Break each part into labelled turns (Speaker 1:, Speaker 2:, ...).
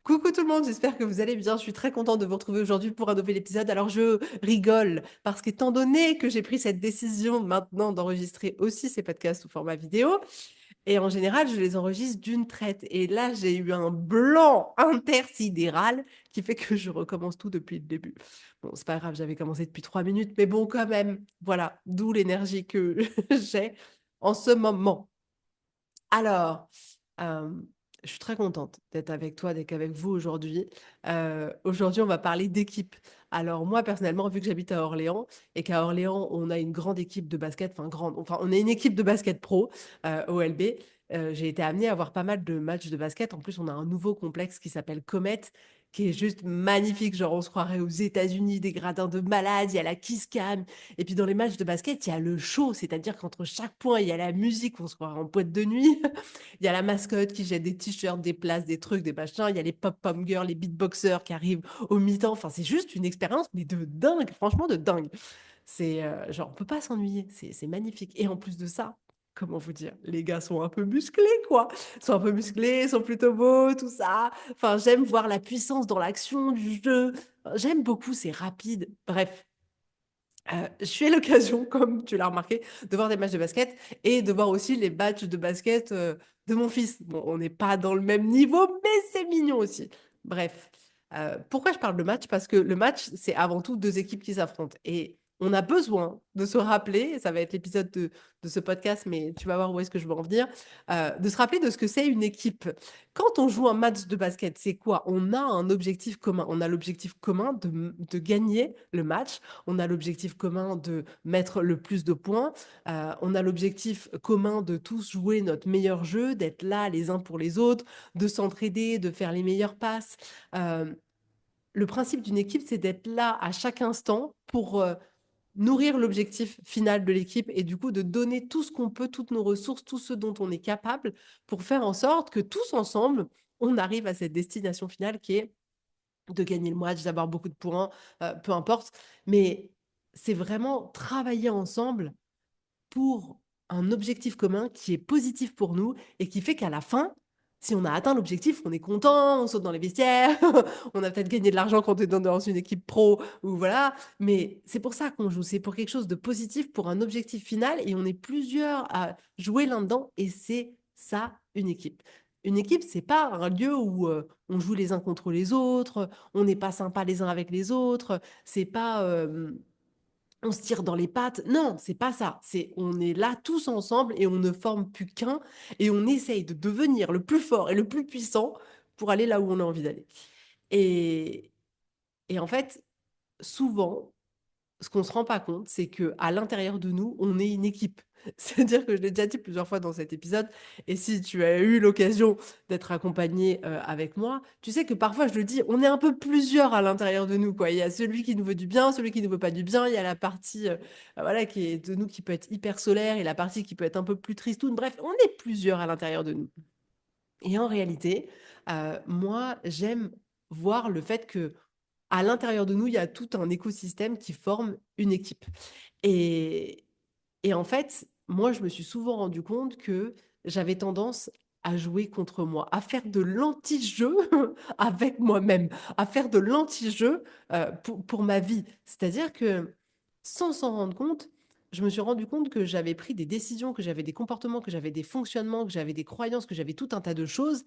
Speaker 1: Coucou tout le monde, j'espère que vous allez bien. Je suis très contente de vous retrouver aujourd'hui pour un nouvel épisode. Alors je rigole parce qu'étant donné que j'ai pris cette décision maintenant d'enregistrer aussi ces podcasts sous format vidéo, et en général je les enregistre d'une traite. Et là j'ai eu un blanc intersidéral qui fait que je recommence tout depuis le début. Bon, c'est pas grave, j'avais commencé depuis 3 minutes, mais bon quand même, voilà, d'où l'énergie que j'ai en ce moment. Alors, je suis très contente d'être avec toi, d'être avec vous aujourd'hui. Aujourd'hui, on va parler d'équipe. Alors moi, personnellement, vu que j'habite à Orléans et qu'à Orléans, on a une grande équipe de basket, enfin on est une équipe de basket pro, OLB. J'ai été amenée à avoir pas mal de matchs de basket. En plus, on a un nouveau complexe qui s'appelle Comet, qui est juste magnifique. Genre, on se croirait aux États-Unis, des gradins de malades, il y a la Kiss Cam. Et puis dans les matchs de basket, il y a le show, c'est-à-dire qu'entre chaque point, il y a la musique, on se croirait en boîte de nuit. Il y a la mascotte qui jette des t-shirts, des places, des trucs, des machins. Il y a les pop-pom girls, les beatboxers qui arrivent au mi-temps. Enfin, c'est juste une expérience, mais de dingue, franchement de dingue. C'est genre, on peut pas s'ennuyer. C'est magnifique. Et en plus de ça, comment vous dire, les gars sont un peu musclés, quoi. Ils sont un peu musclés, ils sont plutôt beaux, tout ça. Enfin, j'aime voir la puissance dans l'action du jeu. J'aime beaucoup, c'est rapide. Bref, j'ai eu l'occasion, comme tu l'as remarqué, de voir des matchs de basket et de voir aussi les matchs de basket de mon fils. Bon, on n'est pas dans le même niveau, mais c'est mignon aussi. Bref, pourquoi je parle de match? Parce que le match, c'est avant tout deux équipes qui s'affrontent. Et on a besoin de se rappeler, ça va être l'épisode de ce podcast, mais tu vas voir où est-ce que je veux en venir, de se rappeler de ce que c'est une équipe. Quand on joue un match de basket, c'est quoi? On a un objectif commun. On a l'objectif commun de gagner le match. On a l'objectif commun de mettre le plus de points. On a l'objectif commun de tous jouer notre meilleur jeu, d'être là les uns pour les autres, de s'entraider, de faire les meilleures passes. Euh, le principe d'une équipe, c'est d'être là à chaque instant pour nourrir l'objectif final de l'équipe et du coup de donner tout ce qu'on peut, toutes nos ressources, tout ce dont on est capable pour faire en sorte que tous ensemble, on arrive à cette destination finale qui est de gagner le match, d'avoir beaucoup de points, peu importe. Mais c'est vraiment travailler ensemble pour un objectif commun qui est positif pour nous et qui fait qu'à la fin, si on a atteint l'objectif, on est content, on saute dans les vestiaires, on a peut-être gagné de l'argent quand on est dans une équipe pro ou voilà. Mais c'est pour ça qu'on joue, c'est pour quelque chose de positif, pour un objectif final et on est plusieurs à jouer là-dedans et c'est ça une équipe. Une équipe, c'est pas un lieu où on joue les uns contre les autres, on n'est pas sympa les uns avec les autres, c'est pas on se tire dans les pattes. Non, c'est pas ça. C'est on est là tous ensemble et on ne forme plus qu'un et on essaye de devenir le plus fort et le plus puissant pour aller là où on a envie d'aller. Et, et en fait, souvent, ce qu'on se rend pas compte, c'est que à l'intérieur de nous, on est une équipe. C'est-à-dire que je l'ai déjà dit plusieurs fois dans cet épisode, et si tu as eu l'occasion d'être accompagné avec moi, tu sais que parfois je le dis, on est un peu plusieurs à l'intérieur de nous, quoi. Il y a celui qui nous veut du bien, celui qui ne veut pas du bien, il y a la partie voilà, qui est de nous qui peut être hyper solaire et la partie qui peut être un peu plus tristoune. Bref, on est plusieurs à l'intérieur de nous. Et en réalité, moi, j'aime voir le fait que à l'intérieur de nous, il y a tout un écosystème qui forme une équipe. Et, et en fait, moi, je me suis souvent rendu compte que j'avais tendance à jouer contre moi, à faire de l'anti-jeu avec moi-même, à faire de l'anti-jeu pour ma vie. C'est-à-dire que sans s'en rendre compte, je me suis rendu compte que j'avais pris des décisions, que j'avais des comportements, que j'avais des fonctionnements, que j'avais des croyances, que j'avais tout un tas de choses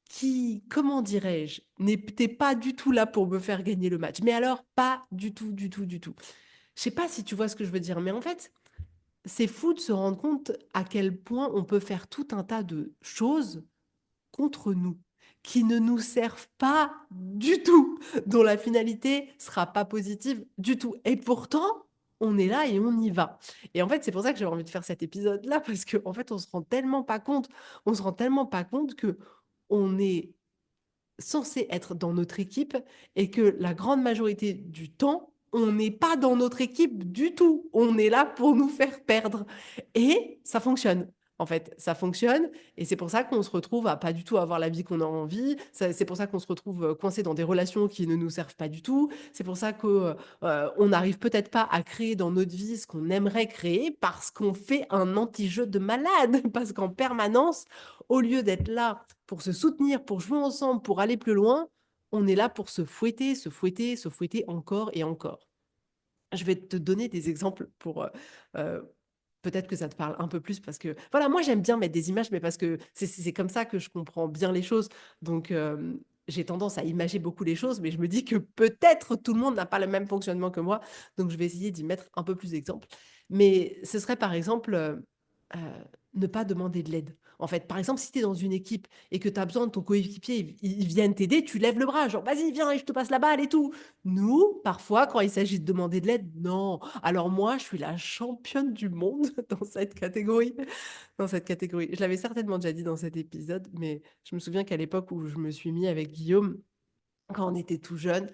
Speaker 1: qui, comment dirais-je, n'était pas du tout là pour me faire gagner le match. Mais alors, pas du tout, du tout, du tout. Je sais pas si tu vois ce que je veux dire, mais en fait, c'est fou de se rendre compte à quel point on peut faire tout un tas de choses contre nous, qui ne nous servent pas du tout, dont la finalité sera pas positive du tout. Et pourtant, on est là et on y va. Et en fait, c'est pour ça que j'avais envie de faire cet épisode-là, parce qu'en en fait, on se rend tellement pas compte, on se rend tellement pas compte que on est censé être dans notre équipe et que la grande majorité du temps, on n'est pas dans notre équipe du tout. On est là pour nous faire perdre. Et ça fonctionne. En fait, ça fonctionne et c'est pour ça qu'on se retrouve à pas du tout avoir la vie qu'on a envie. C'est pour ça qu'on se retrouve coincé dans des relations qui ne nous servent pas du tout. C'est pour ça que on n'arrive peut-être pas à créer dans notre vie ce qu'on aimerait créer parce qu'on fait un anti-jeu de malade. Parce qu'en permanence, au lieu d'être là pour se soutenir, pour jouer ensemble, pour aller plus loin, on est là pour se fouetter, se fouetter, se fouetter encore et encore. Je vais te donner des exemples pour peut-être que ça te parle un peu plus parce que voilà, moi j'aime bien mettre des images, mais parce que c'est comme ça que je comprends bien les choses. Donc j'ai tendance à imager beaucoup les choses, mais je me dis que peut-être tout le monde n'a pas le même fonctionnement que moi. Donc je vais essayer d'y mettre un peu plus d'exemples. Mais ce serait par exemple ne pas demander de l'aide. En fait, par exemple, si tu es dans une équipe et que tu as besoin de ton coéquipier, il vienne t'aider, tu lèves le bras, genre vas-y, viens, et je te passe la balle et tout. Nous, parfois, quand il s'agit de demander de l'aide, non. Alors moi, je suis la championne du monde dans cette catégorie. Dans cette catégorie. Je l'avais certainement déjà dit dans cet épisode, mais je me souviens qu'à l'époque où je me suis mis avec Guillaume, quand on était tout jeune,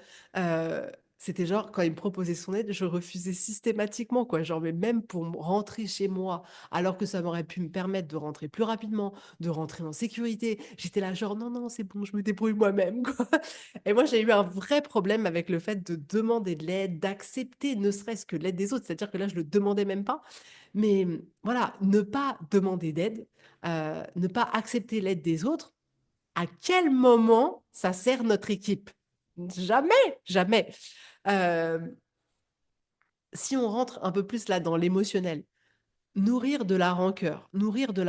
Speaker 1: c'était genre, quand il me proposait son aide, je refusais systématiquement, quoi. Genre, mais même pour rentrer chez moi, alors que ça m'aurait pu me permettre de rentrer plus rapidement, de rentrer en sécurité, j'étais là, genre, non, non, c'est bon, je me débrouille moi-même, quoi. Et moi, j'ai eu un vrai problème avec le fait de demander de l'aide, d'accepter ne serait-ce que l'aide des autres. C'est-à-dire que là, je le demandais même pas. Mais voilà, ne pas demander d'aide, ne pas accepter l'aide des autres, à quel moment ça sert notre équipe? Jamais, jamais. Euh, si on rentre un peu plus là dans l'émotionnel, nourrir de la rancœur, nourrir de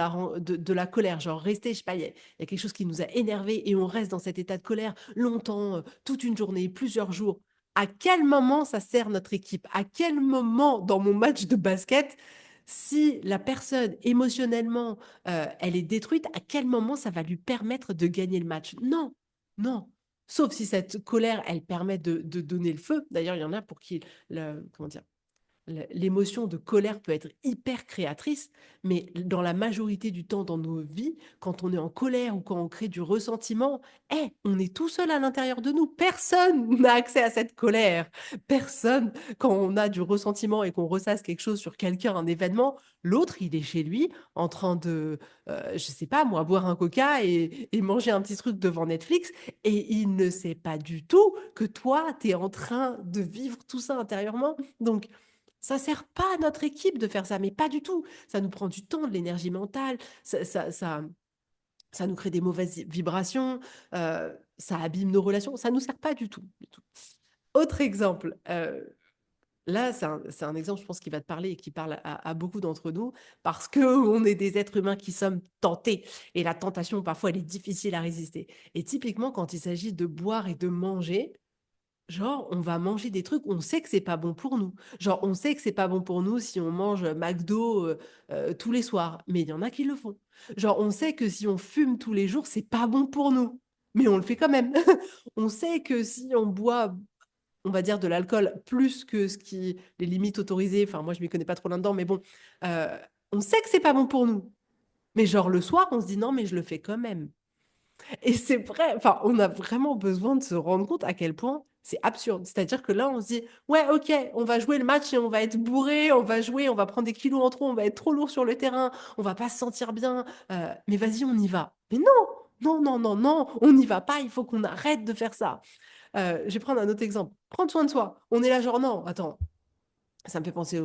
Speaker 1: la colère, genre rester, je sais pas, il y a quelque chose qui nous a énervé et on reste dans cet état de colère longtemps, toute une journée, plusieurs jours. À quel moment ça sert notre équipe? À quel moment dans mon match de basket, si la personne émotionnellement, elle est détruite, à quel moment ça va lui permettre de gagner le match? Non, non. Sauf si cette colère, elle permet de donner le feu. D'ailleurs, il y en a pour qui, comment dire, l'émotion de colère peut être hyper créatrice, mais dans la majorité du temps dans nos vies, quand on est en colère ou quand on crée du ressentiment, on est tout seul à l'intérieur de nous. Personne n'a accès à cette colère. Personne, quand on a du ressentiment et qu'on ressasse quelque chose sur quelqu'un, un événement, l'autre, il est chez lui en train de, je sais pas moi, boire un coca et manger un petit truc devant Netflix, et il ne sait pas du tout que toi, tu es en train de vivre tout ça intérieurement. Donc, ça sert pas à notre équipe de faire ça, mais pas du tout. Ça nous prend du temps, de l'énergie mentale, ça nous crée des mauvaises vibrations, ça abîme nos relations, ça nous sert pas du tout. Du tout. Autre exemple, là, c'est un exemple, je pense, qui va te parler et qui parle à beaucoup d'entre nous, parce que on est des êtres humains qui sommes tentés. Et la tentation, parfois, elle est difficile à résister. Et typiquement, quand il s'agit de boire et de manger, genre, on va manger des trucs, on sait que c'est pas bon pour nous. Genre, on sait que c'est pas bon pour nous si on mange McDo tous les soirs, mais il y en a qui le font. Genre, on sait que si on fume tous les jours, c'est pas bon pour nous, mais on le fait quand même. On sait que si on boit, on va dire, de l'alcool plus que ce qui les limites autorisées, enfin, moi, je m'y connais pas trop là-dedans, mais bon, euh, on sait que c'est pas bon pour nous. Mais genre, le soir, on se dit non, mais je le fais quand même. Et c'est vrai, enfin, on a vraiment besoin de se rendre compte à quel point c'est absurde. C'est-à-dire que là, on se dit, ouais, ok, on va jouer le match et on va être bourré, on va jouer, on va prendre des kilos en trop, on va être trop lourd sur le terrain, on va pas se sentir bien, mais vas-y, on y va. Mais non, non, non, non, non, on n'y va pas, il faut qu'on arrête de faire ça. Je vais prendre un autre exemple. Prendre soin de soi. On est là, genre, non, attends, ça me fait penser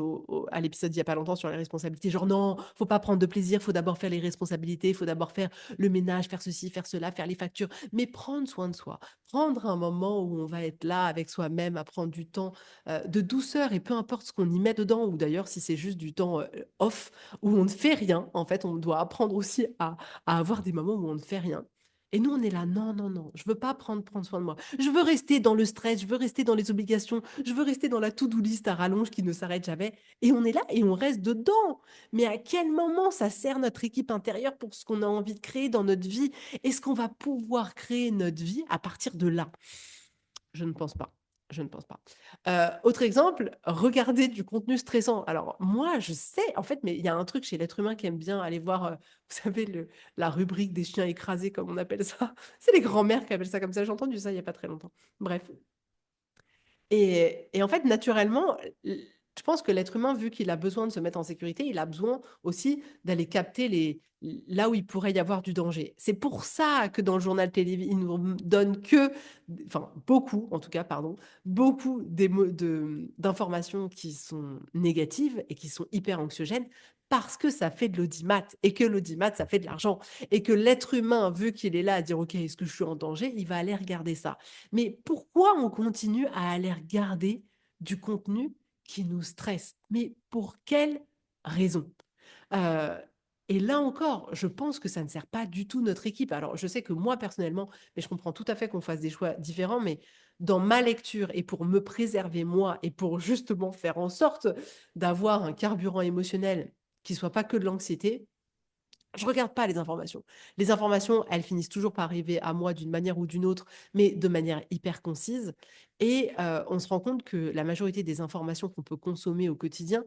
Speaker 1: à l'épisode d'il n'y a pas longtemps sur les responsabilités. Genre, non, faut pas prendre de plaisir, faut d'abord faire les responsabilités, faut d'abord faire le ménage, faire ceci, faire cela, faire les factures. Mais prendre soin de soi, prendre un moment où on va être là avec soi-même, à prendre du temps de douceur, et peu importe ce qu'on y met dedans, ou d'ailleurs si c'est juste du temps off, où on ne fait rien, en fait, on doit apprendre aussi à avoir des moments où on ne fait rien. Et nous, on est là, non, non, non, je veux pas prendre soin de moi. Je veux rester dans le stress, je veux rester dans les obligations, je veux rester dans la to-do list à rallonge qui ne s'arrête jamais. Et on est là et on reste dedans. Mais à quel moment ça sert notre équipe intérieure pour ce qu'on a envie de créer dans notre vie? Est-ce qu'on va pouvoir créer notre vie à partir de là? Je ne pense pas. Je ne pense pas. Autre exemple, regarder du contenu stressant. Alors, moi, je sais, en fait, mais il y a un truc chez l'être humain qui aime bien aller voir, vous savez, la rubrique des chiens écrasés, comme on appelle ça. C'est les grands-mères qui appellent ça comme ça. J'ai entendu ça il n'y a pas très longtemps. Bref. Et en fait, naturellement, Je pense que l'être humain, vu qu'il a besoin de se mettre en sécurité, il a besoin aussi d'aller capter là où il pourrait y avoir du danger. C'est pour ça que dans le journal télévisé, il nous donne enfin beaucoup, en tout cas, pardon, beaucoup d'informations qui sont négatives et qui sont hyper anxiogènes parce que ça fait de l'audimat et que l'audimat, ça fait de l'argent et que l'être humain, vu qu'il est là à dire, OK, est-ce que je suis en danger, il va aller regarder ça. Mais pourquoi on continue à aller regarder du contenu qui nous stresse? Mais pour quelle raison? Heu et là encore, je pense que ça ne sert pas du tout notre équipe. Alors, je sais que moi, personnellement, mais je comprends tout à fait qu'on fasse des choix différents, mais dans ma lecture et pour me préserver moi et pour justement faire en sorte d'avoir un carburant émotionnel qui soit pas que de l'anxiété, je regarde pas les informations. Les informations, elles finissent toujours par arriver à moi d'une manière ou d'une autre, mais de manière hyper concise et on se rend compte que la majorité des informations qu'on peut consommer au quotidien,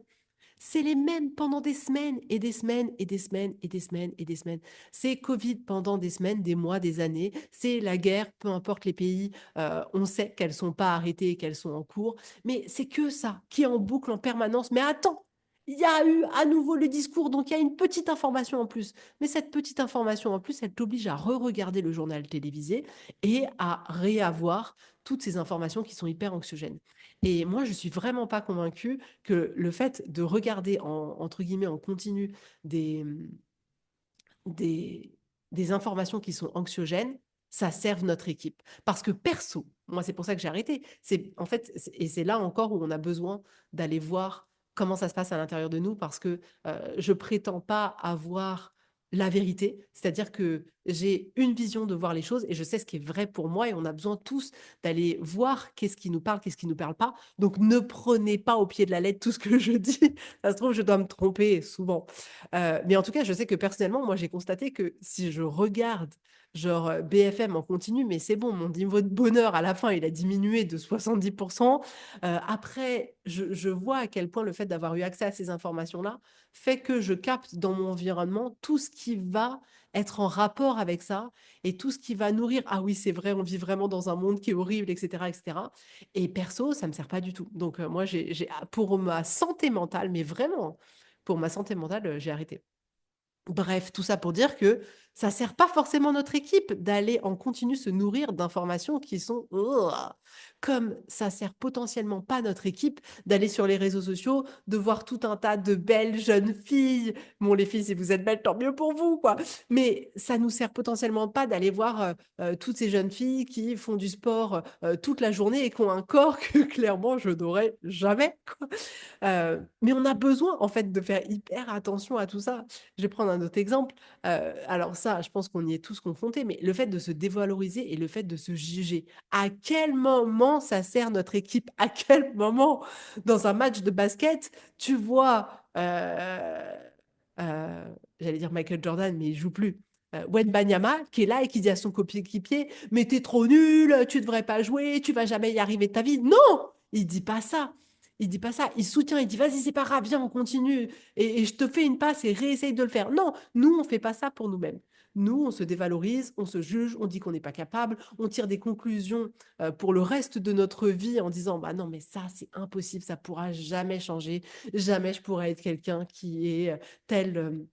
Speaker 1: c'est les mêmes pendant des semaines et des semaines et des semaines et des semaines et des semaines. C'est Covid pendant des semaines, des mois, des années. C'est la guerre, peu importe les pays, on sait qu'elles sont pas arrêtées et qu'elles sont en cours. Mais c'est que ça, qui est en boucle en permanence. Mais attends, il y a eu à nouveau le discours, donc il y a une petite information en plus. Mais cette petite information en plus, elle t'oblige à re-regarder le journal télévisé et à réavoir toutes ces informations qui sont hyper anxiogènes. Et moi, je suis vraiment pas convaincue que le fait de regarder entre guillemets en continu des, des, des informations qui sont anxiogènes, ça serve notre équipe. Parce que perso, moi c'est pour ça que j'ai arrêté. C'est en fait, et c'est là encore où on a besoin d'aller voir comment ça se passe à l'intérieur de nous, parce que je prétends pas avoir la vérité, c'est-à-dire que j'ai une vision de voir les choses et je sais ce qui est vrai pour moi et on a besoin tous d'aller voir qu'est-ce qui nous parle, qu'est-ce qui nous parle pas. Donc ne prenez pas au pied de la lettre tout ce que je dis. Ça se trouve, je dois me tromper souvent. Mais en tout cas, je sais que personnellement, moi, j'ai constaté que si je regarde genre BFM en continu, mais c'est bon, mon niveau de bonheur à la fin, il a diminué de 70%. Après, je vois à quel point le fait d'avoir eu accès à ces informations-là fait que je capte dans mon environnement tout ce qui va être en rapport avec ça et tout ce qui va nourrir. Ah oui, c'est vrai, on vit vraiment dans un monde qui est horrible, etc., etc. Et perso, ça me sert pas du tout. Donc moi, pour ma santé mentale, mais vraiment, pour ma santé mentale, j'ai arrêté. Bref, tout ça pour dire que ça sert pas forcément notre équipe d'aller en continu se nourrir d'informations qui sont comme ça sert potentiellement pas notre équipe d'aller sur les réseaux sociaux, de voir tout un tas de belles jeunes filles. Bon, les filles, si vous êtes belles, tant mieux pour vous, quoi. Mais ça nous sert potentiellement pas d'aller voir toutes ces jeunes filles qui font du sport toute la journée et qui ont un corps que clairement je n'aurais jamais, quoi. Mais on a besoin en fait de faire hyper attention à tout ça. Je vais prendre un autre exemple. Alors ça, je pense qu'on y est tous confrontés, mais le fait de se dévaloriser et le fait de se juger. À quel moment ça sert notre équipe? À quel moment dans un match de basket, tu vois, j'allais dire Michael Jordan, mais il joue plus. Wembanyama qui est là et qui dit à son coéquipier, mais t'es trop nul, tu devrais pas jouer, tu vas jamais y arriver de ta vie. Non, il dit pas ça. Il dit pas ça, il soutient, il dit vas-y, c'est pas grave, viens, on continue et je te fais une passe et réessaye de le faire. Non, nous, on fait pas ça pour nous-mêmes. Nous, on se dévalorise, on se juge, on dit qu'on n'est pas capable, on tire des conclusions pour le reste de notre vie en disant bah non, mais ça, c'est impossible, ça pourra jamais changer, jamais je pourrai être quelqu'un qui est tel.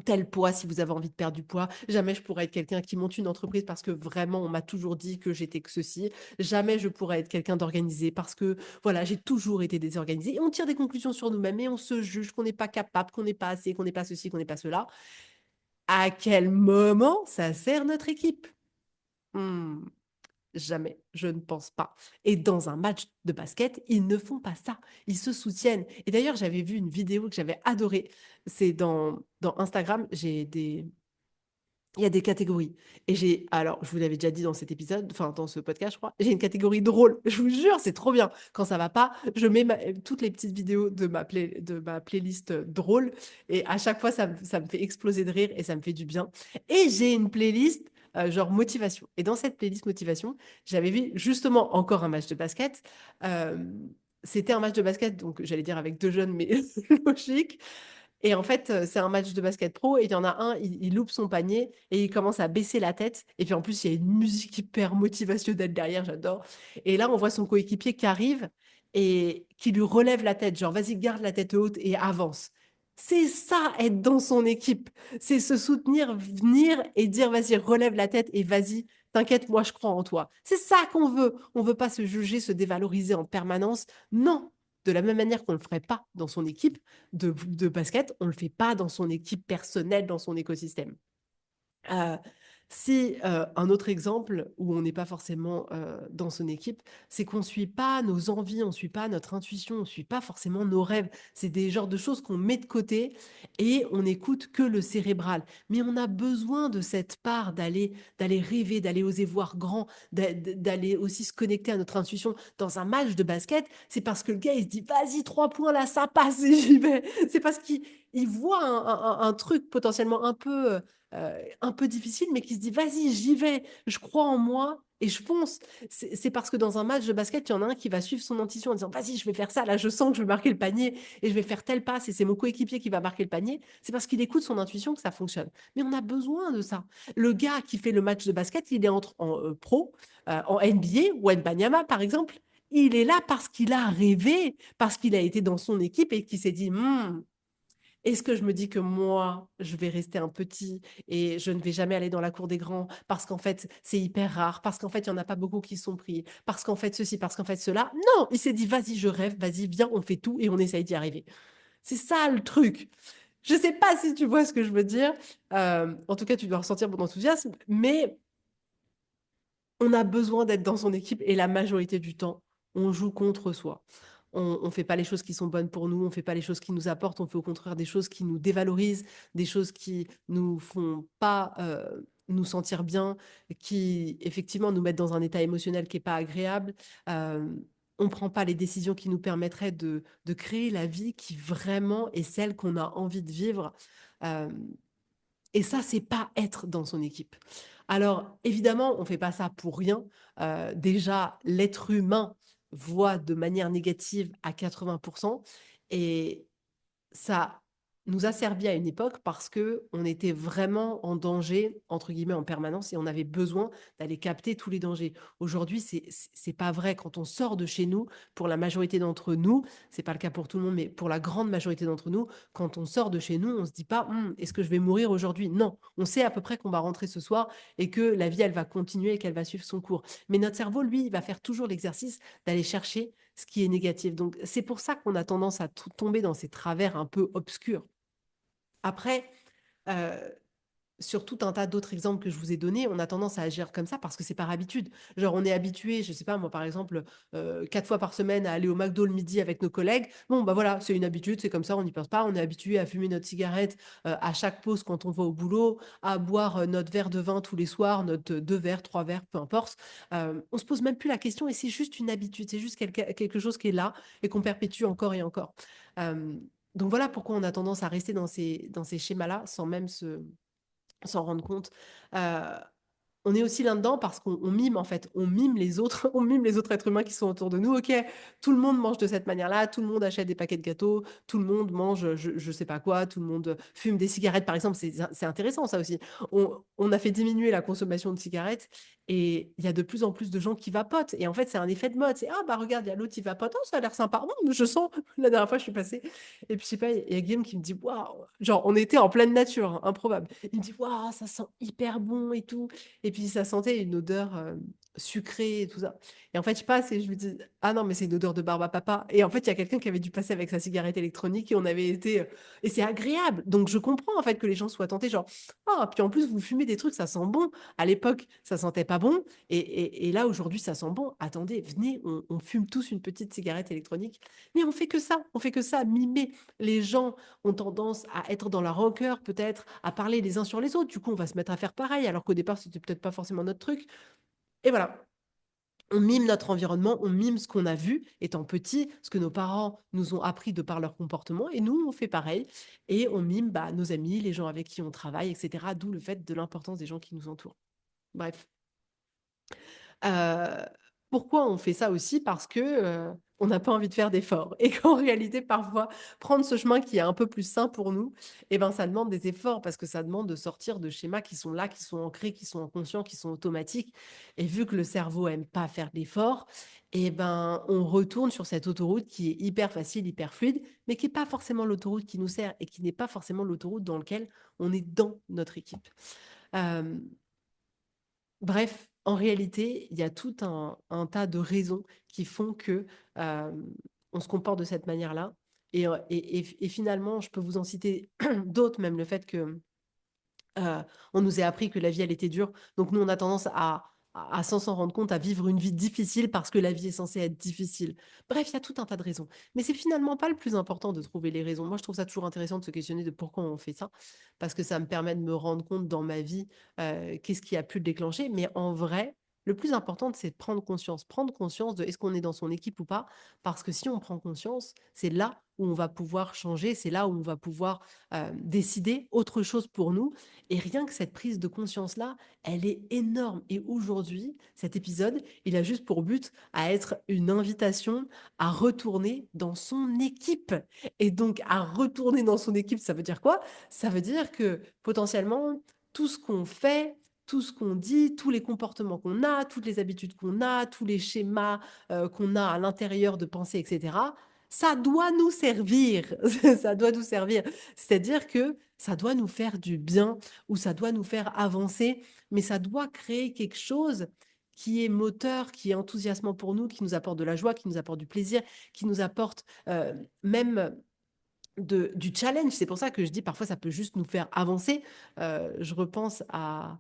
Speaker 1: Tel poids si vous avez envie de perdre du poids. Jamais je pourrais être quelqu'un qui monte une entreprise parce que vraiment on m'a toujours dit que j'étais que ceci. Jamais je pourrais être quelqu'un d'organisé parce que voilà, j'ai toujours été désorganisée. Et on tire des conclusions sur nous-mêmes et on se juge qu'on n'est pas capable, qu'on n'est pas assez, qu'on n'est pas ceci, qu'on n'est pas cela. À quel moment ça sert notre équipe? Hmm, jamais, je ne pense pas. Et dans un match de basket, ils ne font pas ça. Ils se soutiennent. Et d'ailleurs, j'avais vu une vidéo que j'avais adorée. C'est dans Instagram, il y a des catégories. Et alors, je vous l'avais déjà dit dans cet épisode, enfin, dans ce podcast, je crois, j'ai une catégorie drôle. Je vous jure, c'est trop bien. Quand ça va pas, je mets toutes les petites vidéos de ma playlist drôle. Et à chaque fois, ça me fait exploser de rire et ça me fait du bien. Et j'ai une playlist genre motivation. Et dans cette playlist motivation, j'avais vu justement encore un match de basket. Euh, C'était un match de basket, donc j'allais dire avec deux jeunes, mais logique. Et en fait, c'est un match de basket pro et il y en a un, il loupe son panier et il commence à baisser la tête. Et puis en plus, il y a une musique hyper motivationnelle derrière, j'adore. Et là, on voit son coéquipier qui arrive et qui lui relève la tête, genre vas-y, garde la tête haute et avance. C'est ça, être dans son équipe. C'est se soutenir, venir et dire vas-y, relève la tête et vas-y, t'inquiète, moi je crois en toi. C'est ça qu'on veut. On veut pas se juger, se dévaloriser en permanence. Non. De la même manière qu'on ne le ferait pas dans son équipe de basket, on ne le fait pas dans son équipe personnelle, dans son écosystème. Heu, si, un autre exemple où on n'est pas forcément, dans son équipe, c'est qu'on suit pas nos envies, on suit pas notre intuition, on suit pas forcément nos rêves. C'est des genres de choses qu'on met de côté et on n'écoute que le cérébral. Mais on a besoin de cette part d'aller rêver, d'aller oser voir grand, d'aller aussi se connecter à notre intuition. Dans un match de basket, c'est parce que le gars, il se dit: «Vas-y 3 points là, ça passe et j'y vais». C'est parce qu'il voit un truc potentiellement un peu difficile, mais qui se dit: «Vas-y, j'y vais, je crois en moi et je fonce». C'est parce que dans un match de basket, il y en a un qui va suivre son intuition en disant: «Vas-y, je vais faire ça, là, je sens que je vais marquer le panier et je vais faire telle passe et c'est mon coéquipier qui va marquer le panier». C'est parce qu'il écoute son intuition que ça fonctionne. Mais on a besoin de ça. Le gars qui fait le match de basket, il est entre en, pro, en NBA, Wembanyama, par exemple. Il est là parce qu'il a rêvé, parce qu'il a été dans son équipe et qu'il s'est dit: «Mmh, est-ce que je me dis que moi, je vais rester un petit et je ne vais jamais aller dans la cour des grands parce qu'en fait, c'est hyper rare, parce qu'en fait, il y en a pas beaucoup qui sont pris, parce qu'en fait, ceci, parce qu'en fait, cela. Non, il s'est dit, vas-y, je rêve, vas-y, viens, on fait tout et on essaye d'y arriver. C'est ça le truc. Je sais pas si tu vois ce que je veux dire. En tout cas, tu dois ressentir mon enthousiasme, mais on a besoin d'être dans son équipe et la majorité du temps, on joue contre soi. On fait pas les choses qui sont bonnes pour nous, on fait pas les choses qui nous apportent, on fait au contraire des choses qui nous dévalorisent, des choses qui nous font pas nous sentir bien, qui effectivement nous mettent dans un état émotionnel qui est pas agréable. On prend pas les décisions qui nous permettraient de créer la vie qui vraiment est celle qu'on a envie de vivre. Euh, et ça, c'est pas être dans son équipe. Alors, évidemment, on fait pas ça pour rien. Déjà, l'être humain voit de manière négative à 80%. Et ça nous a servi à une époque parce que on était vraiment en danger, entre guillemets, en permanence et on avait besoin d'aller capter tous les dangers. Aujourd'hui, c'est pas vrai. Quand on sort de chez nous, pour la majorité d'entre nous, c'est pas le cas pour tout le monde, mais pour la grande majorité d'entre nous, quand on sort de chez nous, on se dit pas, est-ce que je vais mourir aujourd'hui? Non, on sait à peu près qu'on va rentrer ce soir et que la vie, elle va continuer et qu'elle va suivre son cours. Mais notre cerveau, lui, il va faire toujours l'exercice d'aller chercher ce qui est négatif. Donc, c'est pour ça qu'on a tendance à tomber dans ces travers un peu obscurs. Après, euh, sur tout un tas d'autres exemples que je vous ai donnés, on a tendance à agir comme ça parce que c'est par habitude. Genre, on est habitué, je sais pas, moi, par exemple, 4 fois par semaine à aller au McDo le midi avec nos collègues. Bon, bah voilà, c'est une habitude, c'est comme ça, on n'y pense pas. On est habitué à fumer notre cigarette à chaque pause quand on va au boulot, à boire notre verre de vin tous les soirs, notre 2 verres, 3 verres, peu importe. On se pose même plus la question et c'est juste une habitude, c'est juste quelque chose qui est là et qu'on perpétue encore et encore. Euh, donc voilà pourquoi on a tendance à rester dans ces schémas-là sans même s'en rendre compte. Euh, on est aussi là-dedans parce qu'on mime en fait, on mime les autres, on mime les autres êtres humains qui sont autour de nous. Ok, tout le monde mange de cette manière-là, tout le monde achète des paquets de gâteaux, tout le monde mange je sais pas quoi, tout le monde fume des cigarettes par exemple, c'est intéressant ça aussi. On a fait diminuer la consommation de cigarettes et il y a de plus en plus de gens qui vapotent et en fait c'est un effet de mode, c'est ah bah regarde, il y a l'autre qui vapote, oh ça a l'air sympa, non, je sens, la dernière fois je suis passée et puis je sais pas, il y a Guillaume qui me dit waouh, genre on était en pleine nature, hein, improbable. Il me dit waouh, ça sent hyper bon et tout. Et puis ça sentait une odeur sucrée et tout ça. Et en fait, je passe et je lui dis, ah non, mais c'est une odeur de barbe à papa. Et en fait, il y a quelqu'un qui avait dû passer avec sa cigarette électronique et on avait été. Et c'est agréable. Donc je comprends en fait que les gens soient tentés, genre, ah, puis en plus, vous fumez des trucs, ça sent bon. À l'époque, ça sentait pas bon. Et là, aujourd'hui, ça sent bon. Attendez, venez, on fume tous une petite cigarette électronique. Mais on fait que ça. On fait que ça, mimer. Les gens ont tendance à être dans la rancœur, peut-être, à parler les uns sur les autres. Du coup, on va se mettre à faire pareil, alors qu'au départ, c'était peut-être pas forcément notre truc. Et voilà. On mime notre environnement, on mime ce qu'on a vu étant petit, ce que nos parents nous ont appris de par leur comportement, et nous, on fait pareil. Et on mime bah, nos amis, les gens avec qui on travaille, etc. D'où le fait de l'importance des gens qui nous entourent. Bref. Euh, pourquoi on fait ça aussi? Parce que on n'a pas envie de faire d'efforts et qu'en réalité, parfois, prendre ce chemin qui est un peu plus sain pour nous, eh ben, ça demande des efforts parce que ça demande de sortir de schémas qui sont là, qui sont ancrés, qui sont inconscients, qui sont automatiques. Et vu que le cerveau aime pas faire d'efforts, eh ben, on retourne sur cette autoroute qui est hyper facile, hyper fluide, mais qui n'est pas forcément l'autoroute qui nous sert et qui n'est pas forcément l'autoroute dans laquelle on est dans notre équipe. Euh, Bref, en réalité, il y a tout un tas de raisons qui font que on se comporte de cette manière-là. Et finalement, je peux vous en citer d'autres, même le fait que on nous a appris que la vie, elle était dure. Donc nous, on a tendance à sans s'en rendre compte, à vivre une vie difficile parce que la vie est censée être difficile. Bref, il y a tout un tas de raisons. Mais c'est finalement pas le plus important de trouver les raisons. Moi, je trouve ça toujours intéressant de se questionner de pourquoi on fait ça, parce que ça me permet de me rendre compte dans ma vie qu'est-ce qui a pu le déclencher. Mais en vrai, le plus important, c'est de prendre conscience. Prendre conscience de est-ce qu'on est dans son équipe ou pas. Parce que si on prend conscience, c'est là où on va pouvoir changer, c'est là où on va pouvoir décider autre chose pour nous. Et rien que cette prise de conscience-là, elle est énorme. Et aujourd'hui, cet épisode, il a juste pour but à être une invitation à retourner dans son équipe. Et donc, à retourner dans son équipe, ça veut dire quoi? Ça veut dire que potentiellement, tout ce qu'on fait, tout ce qu'on dit, tous les comportements qu'on a, toutes les habitudes qu'on a, tous les schémas qu'on a à l'intérieur de pensée, etc., ça doit nous servir. Ça doit nous servir. C'est-à-dire que ça doit nous faire du bien ou ça doit nous faire avancer, mais ça doit créer quelque chose qui est moteur, qui est enthousiasmant pour nous, qui nous apporte de la joie, qui nous apporte du plaisir, qui nous apporte même du challenge. C'est pour ça que je dis parfois ça peut juste nous faire avancer. Je repense à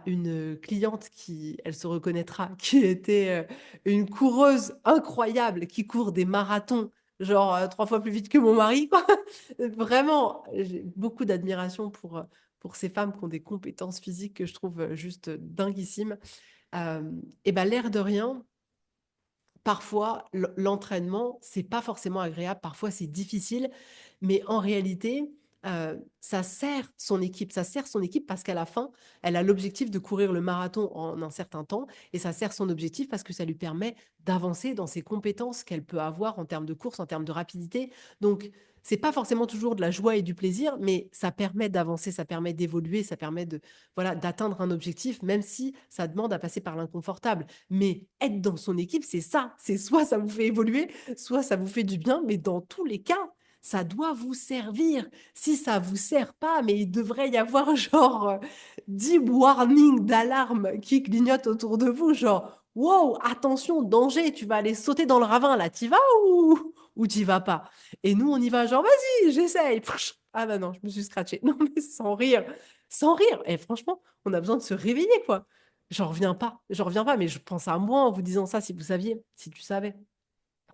Speaker 1: une cliente qui, elle se reconnaîtra, qui était une coureuse incroyable, qui court des marathons, genre 3 fois plus vite que mon mari, quoi. Vraiment, j'ai beaucoup d'admiration pour ces femmes qui ont des compétences physiques que je trouve juste dinguissimes. Et ben l'air de rien, parfois, l'entraînement, c'est pas forcément agréable, parfois c'est difficile, mais en réalité, ça sert son équipe. Ça sert son équipe parce qu'à la fin, elle a l'objectif de courir le marathon en un certain temps et ça sert son objectif parce que ça lui permet d'avancer dans ses compétences qu'elle peut avoir en termes de course, en termes de rapidité. Donc, c'est pas forcément toujours de la joie et du plaisir, mais ça permet d'avancer, ça permet d'évoluer, ça permet de voilà d'atteindre un objectif, même si ça demande à passer par l'inconfortable. Mais être dans son équipe, c'est ça. C'est soit ça vous fait évoluer, soit ça vous fait du bien, mais dans tous les cas, ça doit vous servir. Si ça vous sert pas, mais il devrait y avoir genre 10 warnings d'alarme qui clignotent autour de vous, genre wow, attention, danger, tu vas aller sauter dans le ravin là, t'y vas ou t'y vas pas? Et nous, on y va genre vas-y, j'essaye. Ah bah non, je me suis scratché. Non mais sans rire, sans rire. Et franchement, on a besoin de se réveiller quoi. J'en reviens pas, mais je pense à moi en vous disant ça, si vous saviez, si tu savais.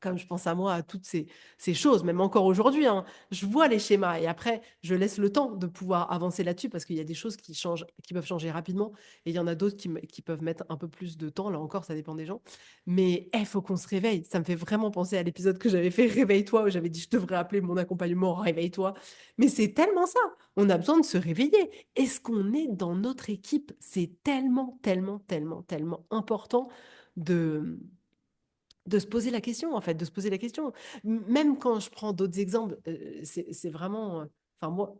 Speaker 1: Comme je pense à moi, à toutes ces choses, même encore aujourd'hui, hein, je vois les schémas et après, je laisse le temps de pouvoir avancer là-dessus parce qu'il y a des choses qui changent, qui peuvent changer rapidement et il y en a d'autres qui peuvent mettre un peu plus de temps. Là encore, ça dépend des gens. Mais il faut qu'on se réveille. Ça me fait vraiment penser à l'épisode que j'avais fait Réveille-toi, où j'avais dit je devrais appeler mon accompagnement Réveille-toi. Mais c'est tellement ça. On a besoin de se réveiller. Est-ce qu'on est dans notre équipe? C'est tellement, tellement, tellement, tellement important de de se poser la question, en fait, de se poser la question. Même quand je prends d'autres exemples, c'est vraiment, enfin moi,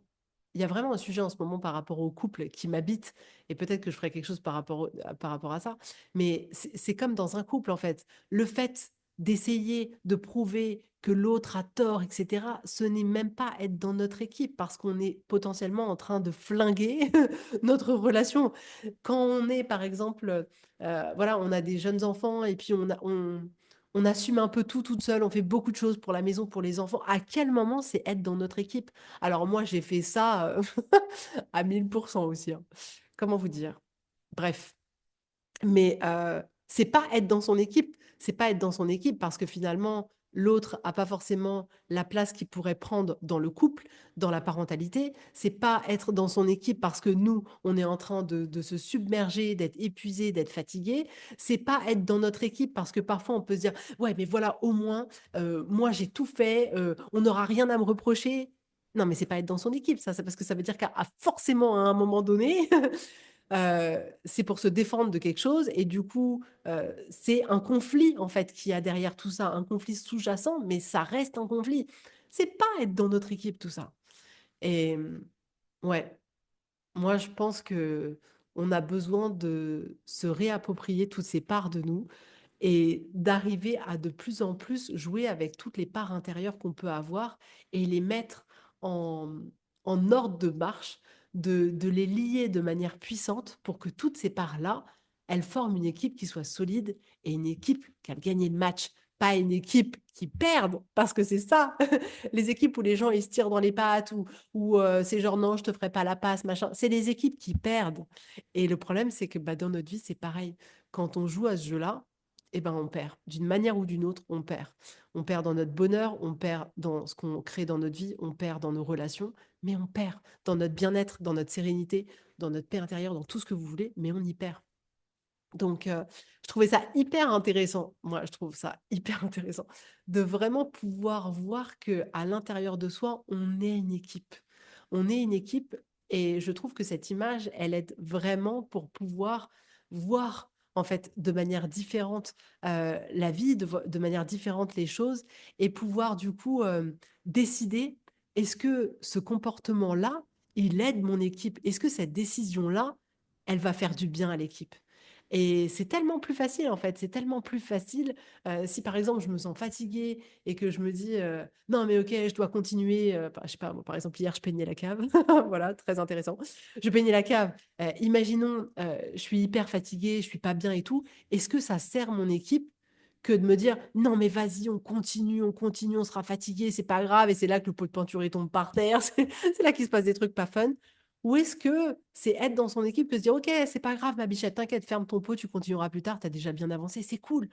Speaker 1: il y a vraiment un sujet en ce moment par rapport au couple qui m'habite, et peut-être que je ferai quelque chose par rapport à ça, mais c'est comme dans un couple, en fait. Le fait d'essayer de prouver que l'autre a tort, etc., ce n'est même pas être dans notre équipe, parce qu'on est potentiellement en train de flinguer notre relation. Quand on est, par exemple, voilà, on a des jeunes enfants, et puis on assume un peu tout toute seule, on fait beaucoup de choses pour la maison, pour les enfants. À quel moment c'est être dans notre équipe? Alors moi, j'ai fait ça à 1000% aussi, hein. Comment vous dire? Bref. Mais c'est pas être dans son équipe, c'est pas être dans son équipe parce que finalement, l'autre a pas forcément la place qu'il pourrait prendre dans le couple, dans la parentalité. C'est pas être dans son équipe parce que nous, on est en train de se submerger, d'être épuisé, d'être fatigué. C'est pas être dans notre équipe parce que parfois on peut se dire, ouais, mais voilà, au moins, moi j'ai tout fait, on n'aura rien à me reprocher. Non, mais c'est pas être dans son équipe, ça, c'est parce que ça veut dire qu'à forcément à un moment donné, c'est pour se défendre de quelque chose et du coup, c'est un conflit en fait qu'il y a derrière tout ça, un conflit sous-jacent, mais ça reste un conflit. C'est pas être dans notre équipe tout ça et ouais, moi je pense qu'on a besoin de se réapproprier toutes ces parts de nous et d'arriver à de plus en plus jouer avec toutes les parts intérieures qu'on peut avoir et les mettre en, en ordre de marche, de les lier de manière puissante pour que toutes ces parts-là, elles forment une équipe qui soit solide et une équipe qui a gagné le match. Pas une équipe qui perde, parce que c'est ça, les équipes où les gens ils se tirent dans les pattes, ou c'est genre non, je te ferai pas la passe, machin. C'est les équipes qui perdent. Et le problème, c'est que bah, dans notre vie, c'est pareil. Quand on joue à ce jeu-là, eh ben, on perd. D'une manière ou d'une autre, on perd. On perd dans notre bonheur, on perd dans ce qu'on crée dans notre vie, on perd dans nos relations, mais on perd dans notre bien-être, dans notre sérénité, dans notre paix intérieure, dans tout ce que vous voulez, mais on y perd. Donc, je trouvais ça hyper intéressant. Moi, je trouve ça hyper intéressant de vraiment pouvoir voir que à l'intérieur de soi, on est une équipe. On est une équipe et je trouve que cette image, elle aide vraiment pour pouvoir voir en fait de manière différente la vie, de manière différente les choses et pouvoir du coup décider est-ce que ce comportement-là, il aide mon équipe? Est-ce que cette décision-là, elle va faire du bien à l'équipe? Et c'est tellement plus facile, en fait, c'est tellement plus facile, si par exemple je me sens fatiguée et que je me dis, «Non mais OK, je dois continuer», je sais pas moi, par exemple hier je peignais la cave, voilà, très intéressant. Je peignais la cave, imaginons, je suis hyper fatiguée, je suis pas bien et tout. Est-ce que ça sert mon équipe que de me dire: «Non mais vas-y, on continue, on sera fatigué, c'est pas grave» et c'est là que le pot de peinture il tombe par terre, c'est là qu'il se passe des trucs pas fun. Ou est-ce que c'est être dans son équipe que se dire: «OK, c'est pas grave ma bichette, t'inquiète, ferme ton pot, tu continueras plus tard, tu as déjà bien avancé, c'est cool».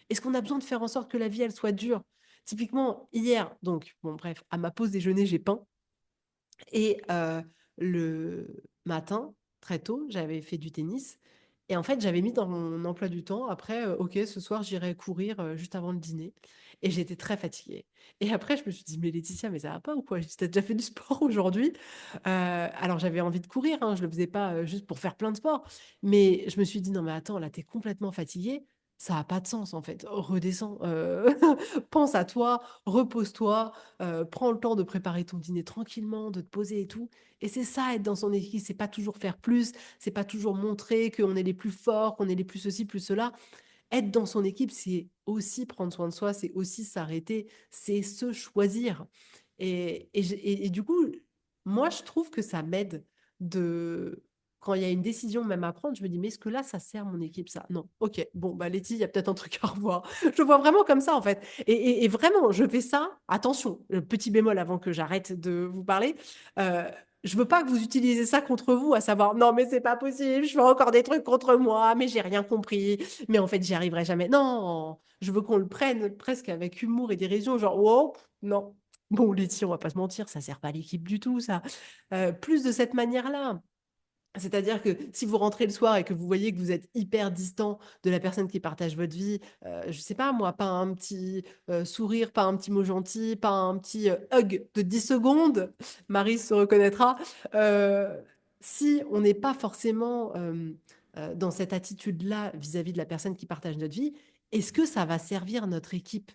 Speaker 1: Est-ce qu'on a besoin de faire en sorte que la vie, elle soit dure? Typiquement, hier, donc bon bref, à ma pause déjeuner, j'ai peint et le matin, très tôt, j'avais fait du tennis et en fait, j'avais mis dans mon emploi du temps après, OK, ce soir, j'irai courir, juste avant le dîner et j'étais très fatiguée et après, je me suis dit: «Mais Laetitia, mais ça va pas ou quoi?» J'ai dit: «Tu déjà fait du sport aujourd'hui?» Alors j'avais envie de courir, hein, je le faisais pas, juste pour faire plein de sport, mais je me suis dit: «Non mais attends, là, tu es complètement fatiguée, ça a pas de sens en fait. Redescends, pense à toi, repose-toi, prends le temps de préparer ton dîner tranquillement, de te poser et tout». Et c'est ça être dans son équipe, c'est pas toujours faire plus, c'est pas toujours montrer qu'on est les plus forts, qu'on est les plus ceci, plus cela. Être dans son équipe, c'est aussi prendre soin de soi, c'est aussi s'arrêter, c'est se choisir. Et du coup, moi, je trouve que ça m'aide de quand il y a une décision même à prendre, je me dis: «Mais est-ce que là, ça sert mon équipe ça? Non. OK. Bon, bah, Letty, il y a peut-être un truc à revoir». Je le vois vraiment comme ça, en fait et vraiment, je fais ça attention, petit bémol avant que j'arrête de vous parler, heu, je veux pas que vous utilisiez ça contre vous, à savoir: «Non, mais c'est pas possible, je fais encore des trucs contre moi, mais j'ai rien compris, mais en fait, j'y arriverai jamais». Non, je veux qu'on le prenne presque avec humour et dérision, genre: «Oh, non, bon, Letty, on va pas se mentir, ça sert pas à l'équipe du tout ça». Plus de cette manière-là. C'est-à-dire que si vous rentrez le soir et que vous voyez que vous êtes hyper distant de la personne qui partage votre vie, je sais pas moi, pas un petit, sourire, pas un petit mot gentil, pas un petit, hug de 10 secondes, Marie se reconnaîtra. Heu, Si on n'est pas forcément, dans cette attitude-là vis-à-vis de la personne qui partage notre vie, est-ce que ça va servir notre équipe?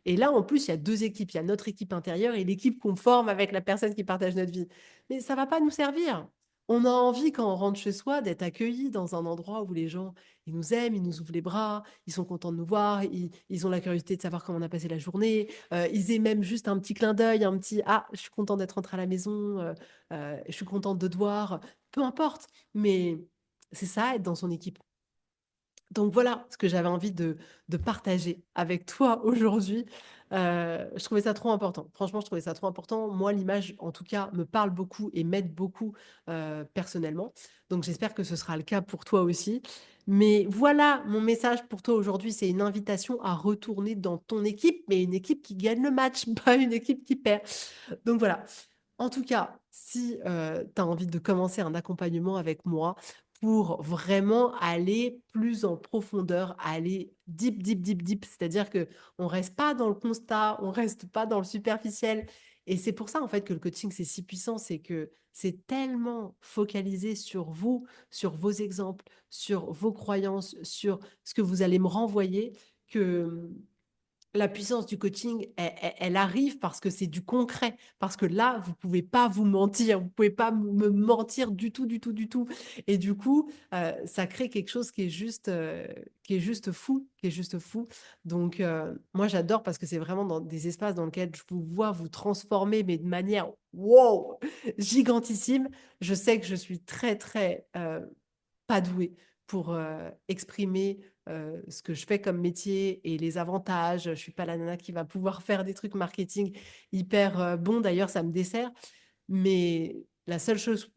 Speaker 1: Et là, en plus, il y a 2 équipes. Il y a notre équipe intérieure et l'équipe qu'on forme avec la personne qui partage notre vie. Mais ça va pas nous servir. On a envie, quand on rentre chez soi, d'être accueillis dans un endroit où les gens, ils nous aiment, ils nous ouvrent les bras, ils sont contents de nous voir, ils ont la curiosité de savoir comment on a passé la journée, ils aient même juste un petit clin d'œil, un petit: «Ah, je suis content d'être rentré à la maison, je suis contente de te voir», peu importe, mais c'est ça, être dans son équipe. Donc voilà ce que j'avais envie de partager avec toi aujourd'hui. Je trouvais ça trop important. Franchement, je trouvais ça trop important. Moi, l'image, en tout cas, me parle beaucoup et m'aide beaucoup, personnellement. Donc j'espère que ce sera le cas pour toi aussi. Mais voilà, mon message pour toi aujourd'hui, c'est une invitation à retourner dans ton équipe, mais une équipe qui gagne le match, pas une équipe qui perd. Donc voilà. En tout cas, si, tu as envie de commencer un accompagnement avec moi pour vraiment aller plus en profondeur, aller deep, deep, deep, deep, c'est-à-dire qu'on reste pas dans le constat, on reste pas dans le superficiel Et c'est pour ça, en fait, que le coaching, c'est si puissant, c'est que c'est tellement focalisé sur vous, sur vos exemples, sur vos croyances, sur ce que vous allez me renvoyer, que la puissance du coaching, elle arrive parce que c'est du concret. Parce que là, vous pouvez pas vous mentir, vous pouvez pas me mentir du tout, du tout, du tout. Et du coup, ça crée quelque chose qui est juste fou, qui est juste fou. Donc, moi, j'adore parce que c'est vraiment dans des espaces dans lesquels je vous vois vous transformer, mais de manière, wow, gigantissime. Je sais que je suis très, très pas douée pour exprimer ce que je fais comme métier et les avantages. Je suis pas la nana qui va pouvoir faire des trucs marketing hyper bons. D'ailleurs, ça me dessert. Mais la seule chose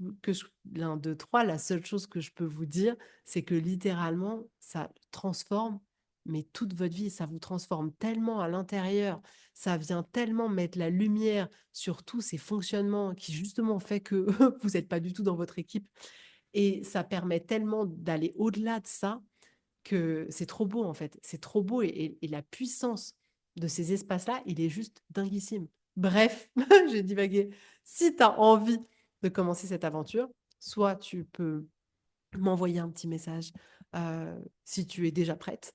Speaker 1: l'un, deux, trois, la seule chose que je peux vous dire, c'est que littéralement, ça transforme, mais toute votre vie, ça vous transforme tellement à l'intérieur. Ça vient tellement mettre la lumière sur tous ces fonctionnements qui justement fait que vous n'êtes pas du tout dans votre équipe. Et ça permet tellement d'aller au-delà de ça que c'est trop beau en fait. C'est trop beau et la puissance de ces espaces-là, il est juste dinguissime. Bref, j'ai divagué. Si tu as envie de commencer cette aventure, soit tu peux m'envoyer un petit message si tu es déjà prête,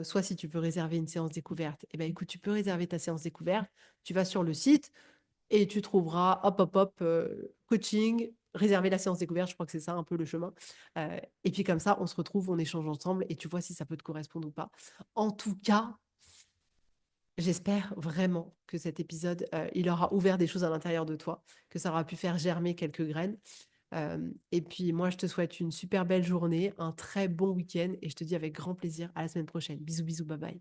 Speaker 1: soit si tu veux réserver une séance découverte, eh ben, écoute, tu peux réserver ta séance découverte, tu vas sur le site, et tu trouveras, hop, hop, hop, coaching, réserver la séance découverte, je crois que c'est ça un peu le chemin. Et puis comme ça, on se retrouve, on échange ensemble et tu vois si ça peut te correspondre ou pas. En tout cas, j'espère vraiment que cet épisode, il aura ouvert des choses à l'intérieur de toi, que ça aura pu faire germer quelques graines. Et puis moi, je te souhaite une super belle journée, un très bon week-end et je te dis avec grand plaisir à la semaine prochaine. Bisous, bisous, bye bye.